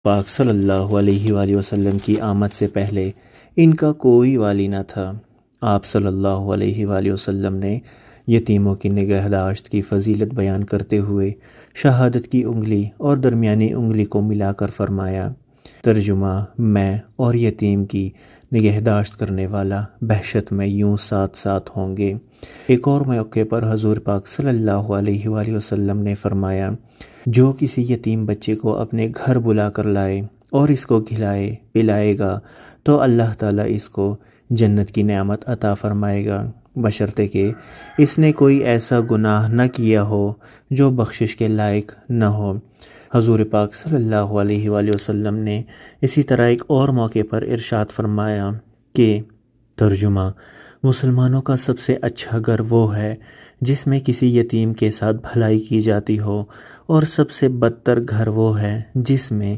پاک صلی اللہ علیہ وآلہ وسلم کی آمد سے پہلے ان کا کوئی والی نہ تھا۔ آپ صلی اللہ علیہ وآلہ وسلم نے یتیموں کی نگہداشت کی فضیلت بیان کرتے ہوئے شہادت کی انگلی اور درمیانی انگلی کو ملا کر فرمایا، ترجمہ: میں اور یتیم کی نگہداشت کرنے والا بحشت میں یوں ساتھ ساتھ ہوں گے۔ ایک اور موقع پر حضور پاک صلی اللہ علیہ وآلہ وسلم نے فرمایا، جو کسی یتیم بچے کو اپنے گھر بلا کر لائے اور اس کو کھلائے پلائے گا تو اللہ تعالیٰ اس کو جنت کی نعمت عطا فرمائے گا، بشرطے کہ اس نے کوئی ایسا گناہ نہ کیا ہو جو بخشش کے لائق نہ ہو۔ حضور پاک صلی اللہ علیہ وآلہ وسلم نے اسی طرح ایک اور موقع پر ارشاد فرمایا کہ ترجمہ: مسلمانوں کا سب سے اچھا گھر وہ ہے جس میں کسی یتیم کے ساتھ بھلائی کی جاتی ہو، اور سب سے بدتر گھر وہ ہے جس میں